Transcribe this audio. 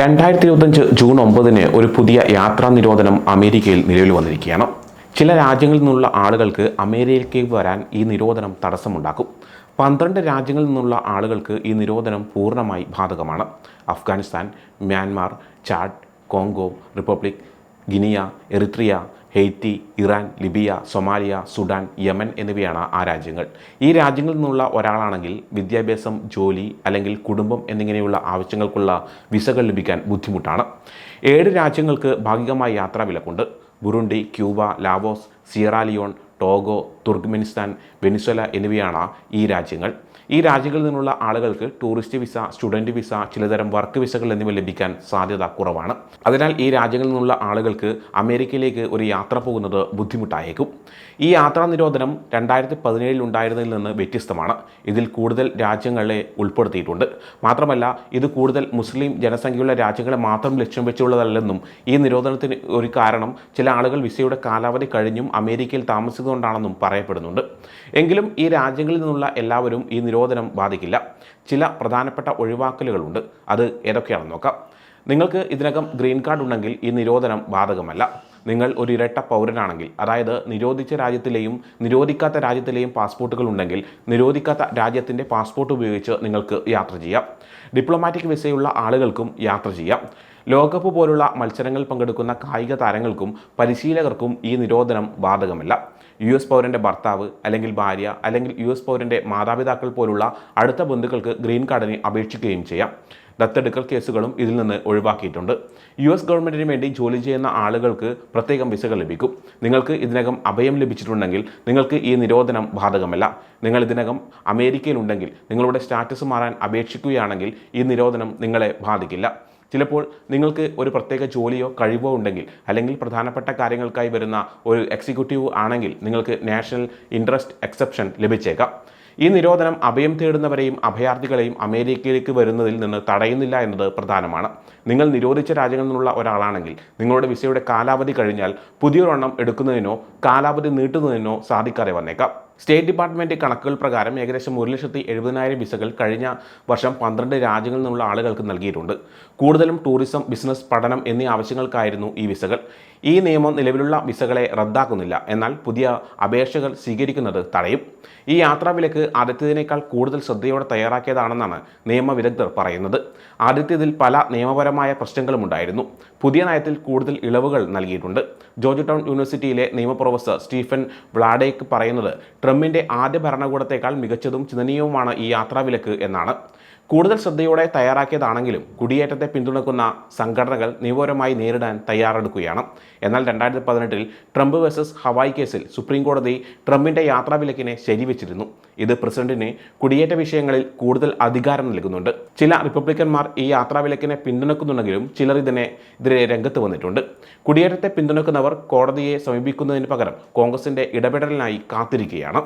2025 June 9 ഒരു പുതിയ യാത്രാ നിരോധനം അമേരിക്കയിൽ നിലവിൽ വന്നിരിക്കുകയാണ്. ചില രാജ്യങ്ങളിൽ നിന്നുള്ള ആളുകൾക്ക് അമേരിക്കയിൽ വരാൻ ഈ നിരോധനം തടസ്സമുണ്ടാക്കും. 12 രാജ്യങ്ങളിൽ നിന്നുള്ള ആളുകൾക്ക് ഈ നിരോധനം പൂർണ്ണമായി ബാധകമാണ്. Afghanistan, Myanmar, Chad, Congo republic, guinea, Eritrea, Haiti, Iran, Libya, Somalia, Sudan, Yemen എന്നിവയാണ് ആ രാജ്യങ്ങൾ. ഈ രാജ്യങ്ങളിൽ നിന്നുള്ള ഒരാളാണെങ്കിൽ വിദ്യാഭ്യാസം, ജോലി അല്ലെങ്കിൽ കുടുംബം എന്നിങ്ങനെയുള്ള ആവശ്യങ്ങൾക്കുള്ള വിസകൾ ലഭിക്കാൻ ബുദ്ധിമുട്ടാണ്. 7 രാജ്യങ്ങൾക്ക് ഭാഗികമായി യാത്രാ വിലക്കുണ്ട്. Burundi, Cuba, Laos, Sierra Leone, Togo, Turkmenistan, Venezuela എന്നിവയാണ് ഈ രാജ്യങ്ങൾ. ഈ രാജ്യങ്ങളിൽ നിന്നുള്ള ആളുകൾക്ക് ടൂറിസ്റ്റ് വിസ, സ്റ്റുഡൻറ്റ് വിസ, ചിലതരം വർക്ക് വിസകൾ എന്നിവ ലഭിക്കാൻ സാധ്യത കുറവാണ്. അതിനാൽ ഈ രാജ്യങ്ങളിൽ നിന്നുള്ള ആളുകൾക്ക് അമേരിക്കയിലേക്ക് ഒരു യാത്ര പോകുന്നത് ബുദ്ധിമുട്ടായേക്കും. ഈ യാത്രാ നിരോധനം 2017 ഉണ്ടായിരുന്നതിൽ നിന്ന് വ്യത്യസ്തമാണ്. ഇതിൽ കൂടുതൽ രാജ്യങ്ങളെ ഉൾപ്പെടുത്തിയിട്ടുണ്ട്. മാത്രമല്ല ഇത് കൂടുതൽ മുസ്ലിം ജനസംഖ്യയുള്ള രാജ്യങ്ങളെ മാത്രം ലക്ഷ്യം വെച്ചുള്ളതല്ലെന്നും ഈ നിരോധനത്തിന് ഒരു കാരണം ചില ആളുകൾ വിസയുടെ കാലാവധി കഴിഞ്ഞും അമേരിക്കയിൽ താമസിക്കുന്നതുകൊണ്ടാണെന്നും പറയപ്പെടുന്നുണ്ട്. എങ്കിലും ഈ രാജ്യങ്ങളിൽ നിന്നുള്ള എല്ലാവരും ഈ നിരോധനം ബാധിക്കില്ല. ചില പ്രധാനപ്പെട്ട ഒഴിവാക്കലുകളുണ്ട്. അത് ഏതൊക്കെയാണെന്ന് നോക്കാം. നിങ്ങൾക്ക് ഇതിനകം ഗ്രീൻ കാർഡ് ഉണ്ടെങ്കിൽ ഈ നിരോധനം ബാധകമല്ല. നിങ്ങൾ ഒരു ഇരട്ട പൗരനാണെങ്കിൽ, അതായത് നിരോധിച്ച രാജ്യത്തിലെയും നിരോധിക്കാത്ത രാജ്യത്തിലെയും പാസ്പോർട്ടുകൾ ഉണ്ടെങ്കിൽ നിരോധിക്കാത്ത രാജ്യത്തിൻ്റെ പാസ്പോർട്ട് ഉപയോഗിച്ച് നിങ്ങൾക്ക് യാത്ര ചെയ്യാം. ഡിപ്ലോമാറ്റിക് വിസയുള്ള ആളുകൾക്കും യാത്ര ചെയ്യാം. ലോകകപ്പ് പോലുള്ള മത്സരങ്ങളിൽ പങ്കെടുക്കുന്ന കായിക താരങ്ങൾക്കും പരിശീലകർക്കും ഈ നിരോധനം ബാധകമല്ല. US പൗരൻ്റെ ഭർത്താവ് അല്ലെങ്കിൽ ഭാര്യ അല്ലെങ്കിൽ US പൗരൻ്റെ മാതാപിതാക്കൾ പോലുള്ള അടുത്ത ബന്ധുക്കൾക്ക് ഗ്രീൻ കാർഡിന് അപേക്ഷിക്കുകയും ചെയ്യാം. ദത്തെടുക്കൽ കേസുകളും ഇതിൽ നിന്ന് ഒഴിവാക്കിയിട്ടുണ്ട്. US ഗവൺമെൻറ്റിന് വേണ്ടി ജോലി ചെയ്യുന്ന ആളുകൾക്ക് പ്രത്യേകം വിസകൾ ലഭിക്കും. നിങ്ങൾക്ക് ഇതിനകം അഭയം ലഭിച്ചിട്ടുണ്ടെങ്കിൽ നിങ്ങൾക്ക് ഈ നിരോധനം ബാധകമല്ല. നിങ്ങൾ ഇതിനകം അമേരിക്കയിലുണ്ടെങ്കിൽ നിങ്ങളുടെ സ്റ്റാറ്റസ് മാറാൻ അപേക്ഷിക്കുകയാണെങ്കിൽ ഈ നിരോധനം നിങ്ങളെ ബാധിക്കില്ല. ചിലപ്പോൾ നിങ്ങൾക്ക് ഒരു പ്രത്യേക ജോലിയോ കഴിവോ ഉണ്ടെങ്കിൽ അല്ലെങ്കിൽ പ്രധാനപ്പെട്ട കാര്യങ്ങൾക്കായി വരുന്ന ഒരു എക്സിക്യൂട്ടീവ് ആണെങ്കിൽ നിങ്ങൾക്ക് നാഷണൽ ഇൻട്രസ്റ്റ് എക്സെപ്ഷൻ ലഭിച്ചേക്കാം. ഈ നിരോധനം അഭയം തേടുന്നവരെയും അഭയാർത്ഥികളെയും അമേരിക്കയിലേക്ക് വരുന്നതിൽ നിന്ന് തടയുന്നില്ല എന്നത് പ്രധാനമാണ്. നിങ്ങൾ നിരോധിച്ച രാജ്യങ്ങളിൽ നിന്നുള്ള ഒരാളാണെങ്കിൽ നിങ്ങളുടെ വിസയുടെ കാലാവധി കഴിഞ്ഞാൽ പുതിയൊരെണ്ണം എടുക്കുന്നതിനോ കാലാവധി നീട്ടുന്നതിനോ സാധിക്കാതെ വന്നേക്കാം. സ്റ്റേറ്റ് ഡിപ്പാർട്ട്മെൻറ്റ് കണക്കുകൾ പ്രകാരം ഏകദേശം 1,70,000 വിസകൾ കഴിഞ്ഞ വർഷം 12 രാജ്യങ്ങളിൽ നിന്നുള്ള ആളുകൾക്ക് നൽകിയിട്ടുണ്ട്. കൂടുതലും ടൂറിസം, ബിസിനസ്, പഠനം എന്നീ ആവശ്യങ്ങൾക്കായിരുന്നു ഈ വിസകൾ. ഈ നിയമം നിലവിലുള്ള വിസകളെ റദ്ദാക്കുന്നില്ല, എന്നാൽ പുതിയ അപേക്ഷകൾ സ്വീകരിക്കുന്നത് തടയും. ഈ യാത്രാവിലക്ക് ആദ്യത്തേതിനേക്കാൾ കൂടുതൽ ശ്രദ്ധയോടെ തയ്യാറാക്കിയതാണെന്നാണ് നിയമവിദഗ്ധർ പറയുന്നത്. ആദ്യത്തേതിൽ പല നിയമപരമായ പ്രശ്നങ്ങളും ഉണ്ടായിരുന്നു. പുതിയ നയത്തിൽ കൂടുതൽ ഇളവുകൾ നൽകിയിട്ടുണ്ട്. ജോർജ് ടൗൺ യൂണിവേഴ്സിറ്റിയിലെ നിയമ പ്രൊഫസർ സ്റ്റീഫൻ വ്ലാഡേക്ക് പറയുന്നത് ട്രംപിൻ്റെ ആദ്യ ഭരണകൂടത്തേക്കാൾ മികച്ചതും ചിന്തനീയവുമാണ് ഈ യാത്രാവിലക്ക് എന്നാണ്. കൂടുതൽ ശ്രദ്ധയോടെ തയ്യാറാക്കിയതാണെങ്കിലും കുടിയേറ്റത്തെ പിന്തുണക്കുന്ന സംഘടനകൾ നിയമപരമായി നേരിടാൻ തയ്യാറെടുക്കുകയാണ്. എന്നാൽ 2018 ട്രംപ് വേഴ്സസ് ഹവായ് കേസിൽ സുപ്രീം കോടതി ട്രംപിൻ്റെ യാത്രാവിലക്കിനെ ശരിവെച്ചിരുന്നു. ഇത് പ്രസിഡന്റിന് കുടിയേറ്റ വിഷയങ്ങളിൽ കൂടുതൽ അധികാരം നൽകുന്നുണ്ട്. ചില റിപ്പബ്ലിക്കന്മാർ ഈ യാത്രാവിലക്കിനെ പിന്തുണക്കുന്നുണ്ടെങ്കിലും ചിലർ ഇതിനെതിരെ രംഗത്ത് വന്നിട്ടുണ്ട്. കുടിയേറ്റത്തെ പിന്തുണക്കുന്നവർ കോടതിയെ സമീപിക്കുന്നതിന് പകരം കോൺഗ്രസിൻ്റെ ഇടപെടലിനായി കാത്തിരിക്കുകയാണ്.